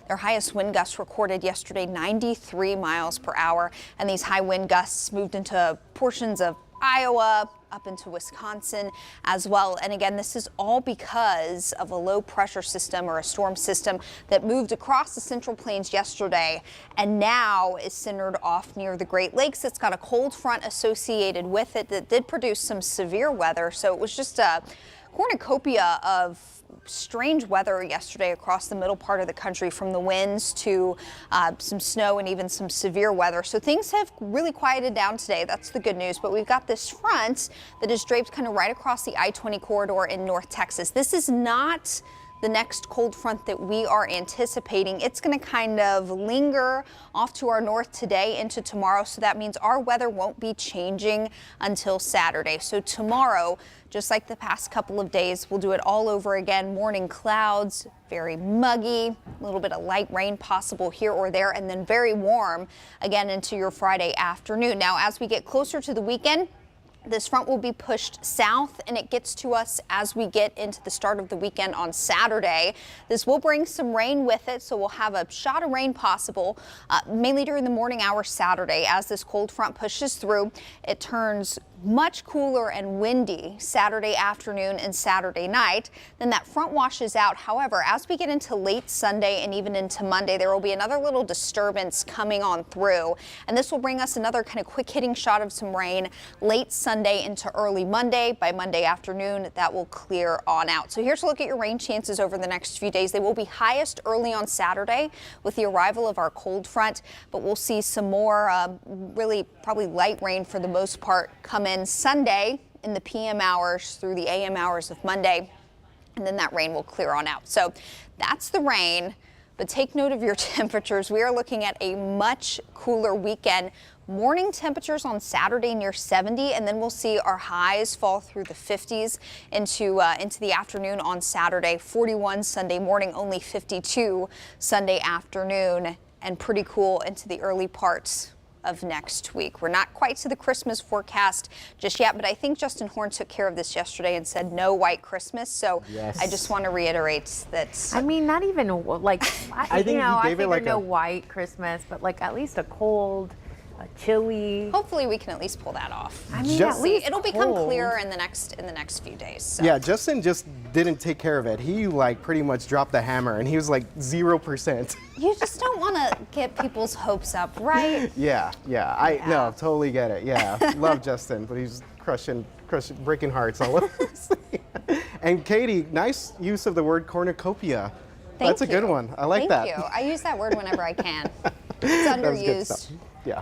Their highest wind gusts recorded yesterday, 93 miles per hour. And these high wind gusts moved into portions of Iowa, up into Wisconsin as well. And again, this is all because of a low pressure system or a storm system that moved across the Central Plains yesterday and now is centered off near the Great Lakes. It's got a cold front associated with it that did produce some severe weather. So it was just a cornucopia of strange weather yesterday across the middle part of the country, from the winds to some snow and even some severe weather. So things have really quieted down today. That's the good news. But we've got this front that is draped kind of right across the I-20 corridor in North Texas. This is not the next cold front that we are anticipating. It's going to kind of linger off to our north today into tomorrow. So that means our weather won't be changing until Saturday. So tomorrow, just like the past couple of days, we'll do it all over again. Morning clouds, very muggy, a little bit of light rain possible here or there, and then very warm again into your Friday afternoon. Now, as we get closer to the weekend, this front will be pushed south, and it gets to us as we get into the start of the weekend on Saturday. This will bring some rain with it, so we'll have a shot of rain possible, mainly during the morning hours Saturday. As this cold front pushes through, it turns much cooler and windy Saturday afternoon and Saturday night. Then that front washes out. However, as we get into late Sunday and even into Monday, there will be another little disturbance coming on through, and this will bring us another kind of quick hitting shot of some rain late Sunday into early Monday. By Monday afternoon, that will clear on out. So here's a look at your rain chances over the next few days. They will be highest early on Saturday with the arrival of our cold front, but we'll see some more really probably light rain for the most part come in Sunday in the PM hours through the AM hours of Monday, and then that rain will clear on out. So that's the rain, but take note of your temperatures. We are looking at a much cooler weekend. Morning temperatures on Saturday near 70, and then we'll see our highs fall through the 50s into the afternoon on Saturday. 41 Sunday morning, only 52 Sunday afternoon, and pretty cool into the early parts of next week. We're not quite to the Christmas forecast just yet, but I think Justin Horn took care of this yesterday and said no white Christmas. So yes. I just want to reiterate that. I mean, not even like, I think no white Christmas, but like at least a cold, a chilly. Hopefully we can at least pull that off. I mean, at least it'll become clearer in the next few days. So. Yeah, Justin just didn't take care of it. He like pretty much dropped the hammer, and he was like 0%. You just don't want to get people's hopes up, right? Yeah. No, totally get it. Yeah, love Justin, but he's crushing, breaking hearts all over. And Katie, nice use of the word cornucopia. That's a good one. I like that. Thank you. I use that word whenever I can. It's underused. Yeah.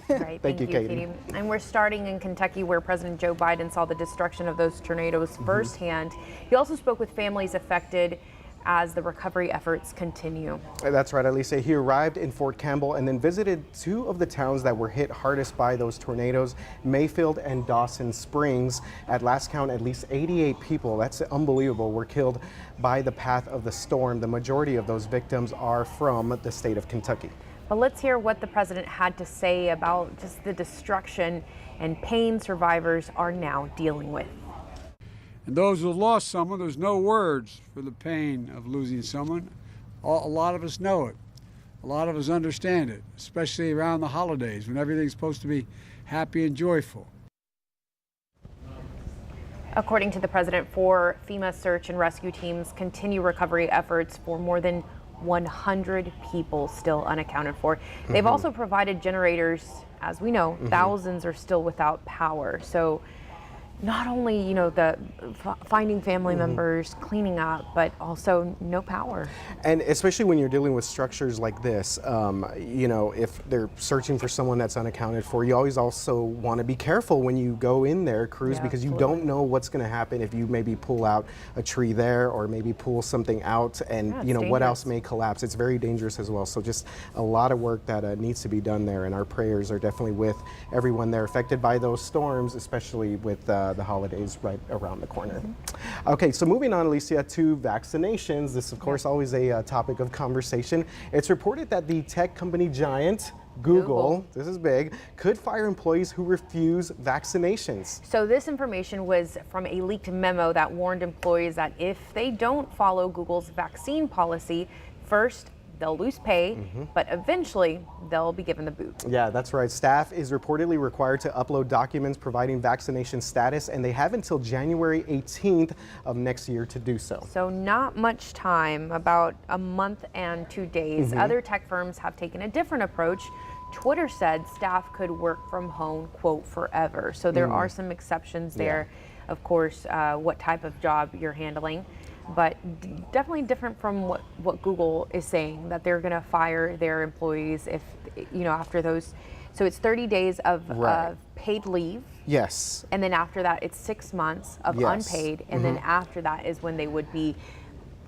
Right, thank you, Katie. And we're starting in Kentucky, where President Joe Biden saw the destruction of those tornadoes firsthand. He also spoke with families affected as the recovery efforts continue. That's right, Alicia. He arrived in Fort Campbell and then visited two of the towns that were hit hardest by those tornadoes, Mayfield and Dawson Springs. At last count, at least 88 people, that's unbelievable, were killed by the path of the storm. The majority of those victims are from the state of Kentucky. But let's hear what the president had to say about just the destruction and pain survivors are now dealing with. And those who lost someone, there's no words for the pain of losing someone. A lot of us know it. A lot of us understand it, especially around the holidays when everything's supposed to be happy and joyful. According to the president, FEMA search and rescue teams continue recovery efforts for more than 100 people still unaccounted for. They've also provided generators. As we know, thousands are still without power. So not only, the finding family members, cleaning up, but also no power. And especially when you're dealing with structures like this, if they're searching for someone that's unaccounted for, you always also want to be careful when you go in there, crews, because you don't know what's going to happen if you maybe pull out a tree there or maybe pull something out and, what else may collapse. It's very dangerous as well. So just a lot of work that needs to be done there. And our prayers are definitely with everyone there affected by those storms, especially with the holidays right around the corner. Okay, so moving on, Alicia, to vaccinations. This, of course, always a topic of conversation. It's reported that the tech company giant Google, this is big, could fire employees who refuse vaccinations. So this information was from a leaked memo that warned employees that if they don't follow Google's vaccine policy, first, they'll lose pay, but eventually they'll be given the boot. Yeah, that's right. Staff is reportedly required to upload documents providing vaccination status, and they have until January 18th of next year to do so. So not much time, about a month and 2 days. Other tech firms have taken a different approach. Twitter said staff could work from home, quote, forever. So there are some exceptions there. Of course, what type of job you're handling, but definitely different from what Google is saying, that they're going to fire their employees if, after those. So it's 30 days of paid leave. Yes. And then after that, it's 6 months of unpaid. And then after that is when they would be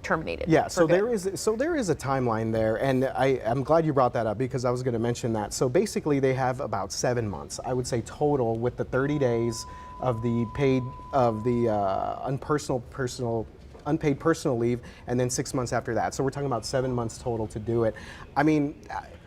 terminated. Yeah, so there is a timeline there, and I'm glad you brought that up because I was going to mention that. So basically, they have about 7 months, I would say, total, with the 30 days of the unpaid personal leave, and then 6 months after that. So we're talking about 7 months total to do it. I mean,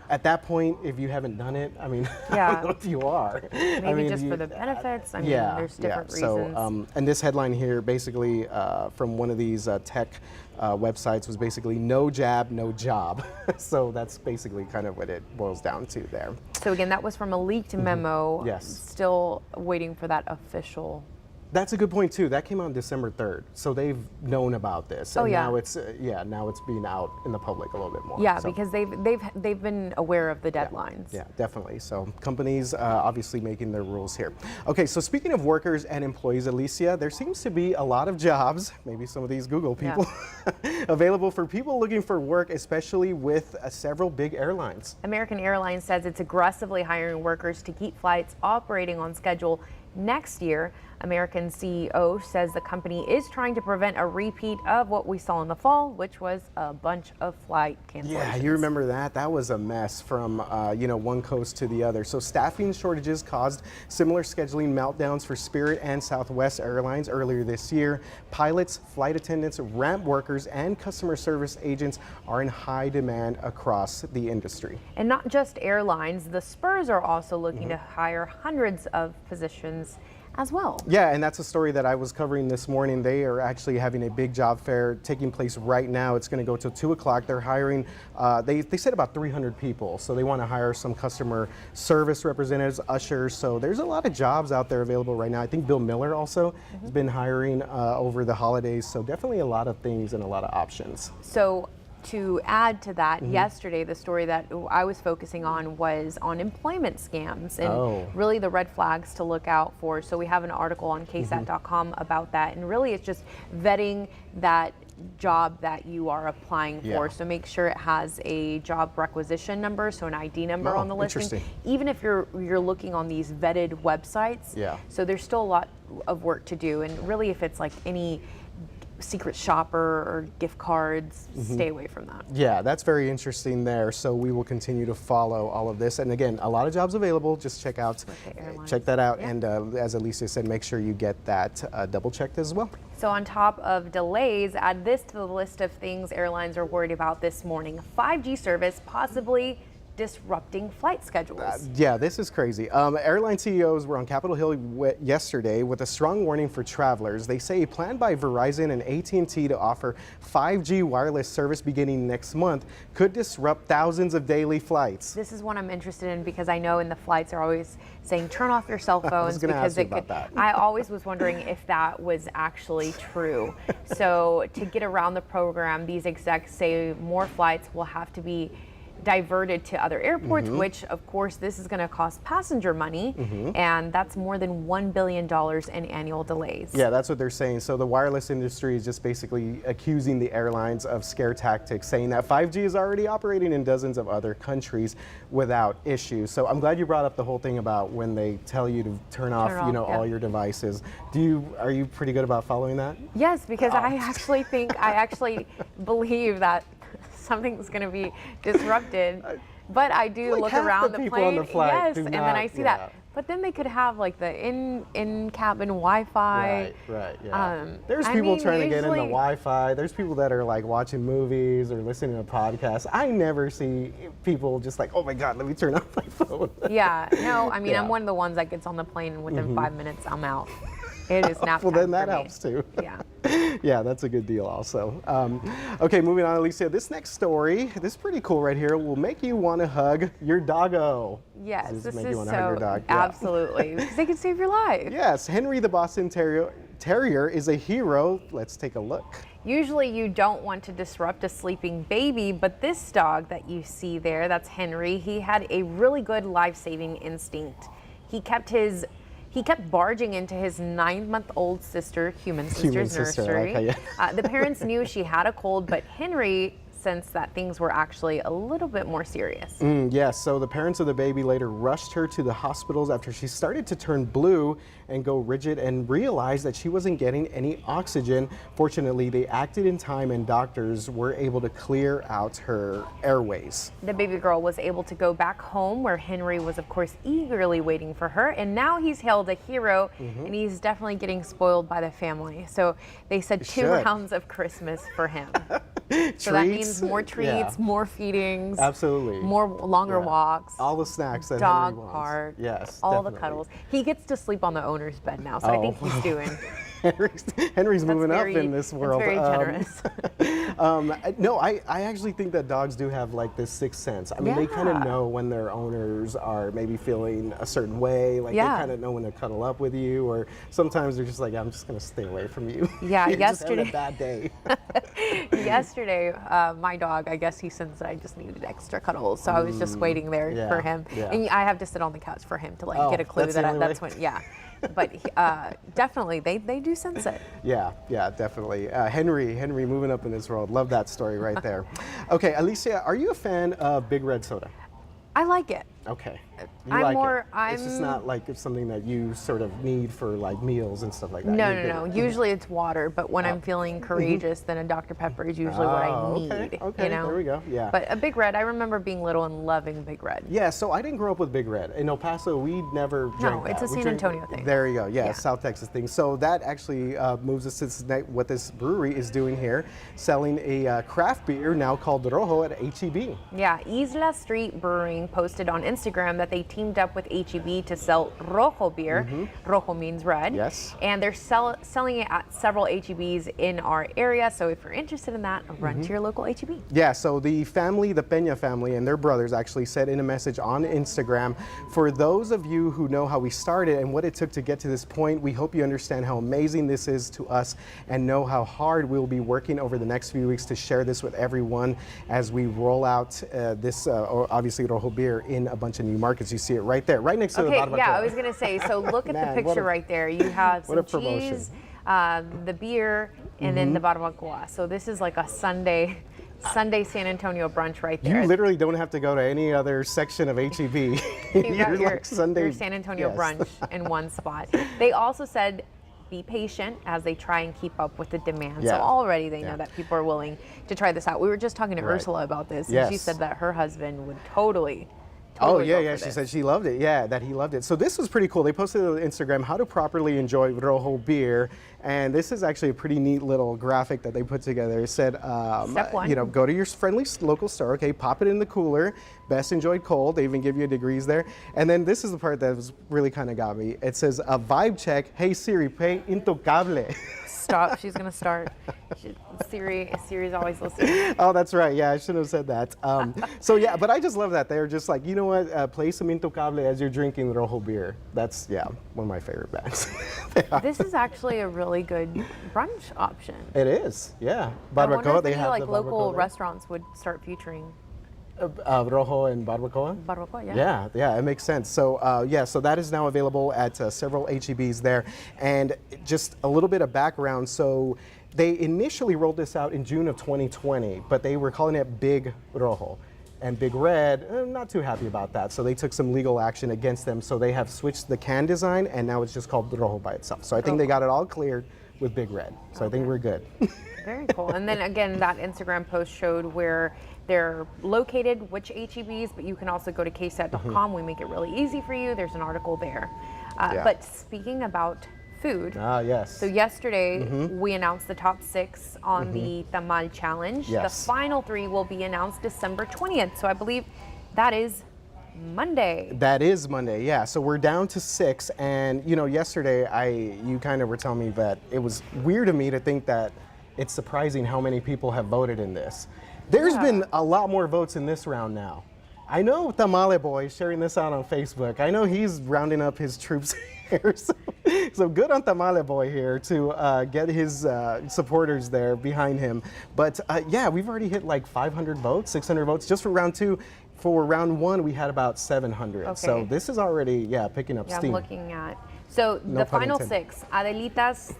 at that point, if you haven't done it, I mean, I don't know if you are. Maybe just for the benefits. I mean, there's different reasons. So, and this headline here, basically, from one of these tech websites, was basically no jab, no job. So that's basically kind of what it boils down to there. So again, that was from a leaked memo. Yes. Still waiting for that official. That's a good point too. That came out December 3rd, so they've known about this. And now it's now it's being out in the public a little bit more. Yeah, so, because they've been aware of the deadlines. Yeah, definitely. So companies obviously making their rules here. Okay, so speaking of workers and employees, Alicia, there seems to be a lot of jobs, maybe some of these Google people, available for people looking for work, especially with several big airlines. American Airlines says it's aggressively hiring workers to keep flights operating on schedule next year. American CEO says the company is trying to prevent a repeat of what we saw in the fall, which was a bunch of flight cancellations. Yeah, you remember that? That was a mess from one coast to the other. So staffing shortages caused similar scheduling meltdowns for Spirit and Southwest Airlines earlier this year. Pilots, flight attendants, ramp workers, and customer service agents are in high demand across the industry. And not just airlines, the Spurs are also looking to hire hundreds of positions as well. Yeah, and that's a story that I was covering this morning. They are actually having a big job fair taking place right now. It's going to go till 2 o'clock. They're hiring, they said about 300 people. So they want to hire some customer service representatives, ushers. So there's a lot of jobs out there available right now. I think Bill Miller also has been hiring over the holidays. So definitely a lot of things and a lot of options. So to add to that, yesterday the story that I was focusing on was on employment scams and really the red flags to look out for. So we have an article on KSAT.com about that, and really it's just vetting that job that you are applying for. So make sure it has a job requisition number, so an ID number on the listing. Even if you're looking on these vetted websites. So there's still a lot of work to do, and really if it's like any secret shopper or gift cards, stay away from that. Yeah, that's very interesting there. So we will continue to follow all of this. And again, a lot of jobs available. Just check that out. And as Alicia said, make sure you get that double checked as well. So on top of delays, add this to the list of things airlines are worried about this morning. 5G service possibly disrupting flight schedules. Yeah, this is crazy. Airline CEOs were on Capitol Hill yesterday with a strong warning for travelers. They say a plan by Verizon and AT&T to offer 5G wireless service beginning next month could disrupt thousands of daily flights. This is one I'm interested in because I know in the flights are always saying turn off your cell phones because it could. I always was wondering if that was actually true. So to get around the program, these execs say more flights will have to be diverted to other airports, which of course this is going to cost passenger money, and that's more than $1 billion in annual delays. Yeah, that's what they're saying. So the wireless industry is just basically accusing the airlines of scare tactics, saying that 5G is already operating in dozens of other countries without issues. So I'm glad you brought up the whole thing about when they tell you to turn off all your devices. Are you pretty good about following that? Yes, because I actually believe that something's going to be disrupted, but I do look around the plane, and then I see that. But then they could have like the in-cabin Wi-Fi. Right. There's people trying to get in the Wi-Fi. There's people that are like watching movies or listening to podcasts. I never see people just like, oh my God, let me turn off my phone. I'm one of the ones that gets on the plane and within 5 minutes I'm out. It is nap Well, time then that for me. helps too. Yeah. Yeah, that's a good deal also. Okay, moving on, Alicia. This next story, this is pretty cool right here, will make you want to hug your doggo. Yes, Does this make is you want to hug your so dog? Yeah. absolutely because they can save your life. Yes, Henry the Boston Terrier is a hero. Let's take a look. Usually you don't want to disrupt a sleeping baby, but this dog that you see there, that's Henry, he had a really good life-saving instinct. He kept barging into his 9-month-old human sister's nursery. Okay, yeah. The parents knew she had a cold, but Henry sensed that things were actually a little bit more serious. Yes, so the parents of the baby later rushed her to the hospitals after she started to turn blue and go rigid and realized that she wasn't getting any oxygen. Fortunately, they acted in time and doctors were able to clear out her airways. The baby girl was able to go back home where Henry was, of course, eagerly waiting for her. And now he's hailed a hero and he's definitely getting spoiled by the family. So they said 2 rounds of Christmas for him. So that means more treats, more feedings. Absolutely. More longer walks. All the snacks that dog Henry wants. park. Yes, all definitely. the cuddles. He gets to sleep on the owner's bed now, so I think he's doing. Henry's moving up in this world. That's very generous. No, I actually think that dogs do have like this sixth sense. I mean, they kind of know when their owners are maybe feeling a certain way. Like they kind of know when to cuddle up with you, or sometimes they're just like, I'm just gonna stay away from you. Yeah, You're yesterday. just having a bad day. Yesterday, my dog, I guess he sensed that I just needed extra cuddles, so I was just waiting there for him. Yeah. And I have to sit on the couch for him to like get a clue that that's when, But definitely, they do sense it. Yeah, definitely. Henry moving up in this world. Love that story right there. Okay, Alicia, are you a fan of Big Red Soda? I like it. Okay. It's just not like it's something that you sort of need for like meals and stuff like that. No. Usually it's water, but when I'm feeling courageous, then a Dr. Pepper is usually what I need. Okay, you know? there we go. Yeah. But a Big Red, I remember being little and loving Big Red. Yeah, so I didn't grow up with Big Red. In El Paso, we never drank that. It's a San Antonio thing. There you go. Yeah, South Texas thing. So that actually moves us to what this brewery is doing here, selling a craft beer now called Rojo at HEB. Yeah, Isla Street Brewing posted on Instagram that they teamed up with HEB to sell Rojo beer. Rojo means red. Yes. And they're selling it at several HEBs in our area. So if you're interested in that, run to your local HEB. Yeah, so the Peña family and their brothers actually said in a message on Instagram, for those of you who know how we started and what it took to get to this point, we hope you understand how amazing this is to us and know how hard we'll be working over the next few weeks to share this with everyone as we roll out this, obviously, Rojo beer in a bunch of new markets. You see it right there, right next to the barbacoa. Yeah, I was gonna say, so look at the picture right there. You have some cheese, the beer, and then the barbacoa. So this is like a Sunday San Antonio brunch right there. You literally don't have to go to any other section of HEB. You got your San Antonio brunch in one spot. They also said, be patient as they try and keep up with the demand. So already they know that people are willing to try this out. We were just talking to Ursula about this, and she said that her husband would totally she said she loved it. Yeah, that he loved it. So this was pretty cool. They posted on Instagram how to properly enjoy Rojo beer, and this is actually a pretty neat little graphic that they put together. It said, Step 1. Go to your friendly local store, okay, pop it in the cooler, best enjoyed cold. They even give you degrees there. And then this is the part that was really kind of got me. It says, a vibe check. Hey Siri, play Intocable. Stop, she's gonna start. Siri's always listening. Oh, that's right. Yeah, I shouldn't have said that. So yeah, but I just love that. They're just like, you know what, play some Intocable as you're drinking Rojo beer. That's, one of my favorite bands. This is actually a really good brunch option. It is, yeah. I wonder Barbacoa, if they any have like the local barbacoa restaurants would start featuring Rojo and barbacoa? Barbacoa, Yeah, it makes sense. So, so that is now available at several HEBs there. And just a little bit of background. So, they initially rolled this out in June of 2020, but they were calling it Big Rojo. And Big Red, not too happy about that. So they took some legal action against them. So they have switched the can design, and now it's just called Rojo by itself. So I think they got it all cleared with Big Red. So I think we're good. Very cool. And then again, that Instagram post showed where they're located, which HEBs, but you can also go to KSAT.com. We make it really easy for you. There's an article there. But speaking about food. Yes. So yesterday we announced the top 6 on the Tamal Challenge. Yes. The final 3 will be announced December 20th. So I believe that is Monday. That is Monday, yeah. So we're down to 6, and you know, yesterday you kind of were telling me that it was weird to me to think that it's surprising how many people have voted in this. There's been a lot more votes in this round now. I know Tamale Boy is sharing this out on Facebook. I know he's rounding up his troops here. So good on Tamale Boy here to get his supporters there behind him. But yeah, we've already hit like 500 votes, 600 votes just for round 2. For round 1, we had about 700. Okay. So this is already, picking up steam. I'm looking at. So No the pun final intended. 6, Adelita's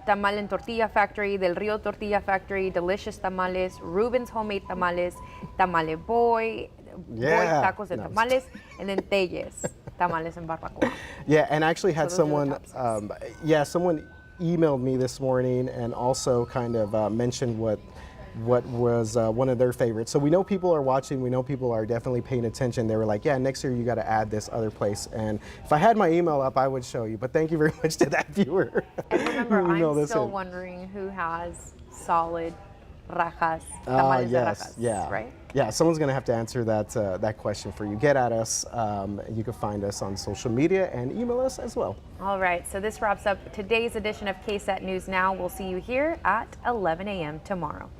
Tamal and Tortilla Factory, Del Rio Tortilla Factory, Delicious Tamales, Ruben's Homemade Tamales, Tamale Boy, Boy Tacos and Tamales, and then Telles Tamales and Barbacoa. Yeah, and I actually had So those are the someone, top 6. someone emailed me this morning and also kind of mentioned what was one of their favorites. So we know people are watching, we know people are definitely paying attention. They were like, yeah, next year you got to add this other place. And if I had my email up, I would show you. But thank you very much to that viewer. And remember, who emailed I'm us still in. wondering who has solid rajas, tamales de rajas, yeah. right? Yeah, someone's going to have to answer that that question for you. Get at us. You can find us on social media and email us as well. All right, so this wraps up today's edition of KSAT News Now. We'll see you here at 11 a.m. tomorrow.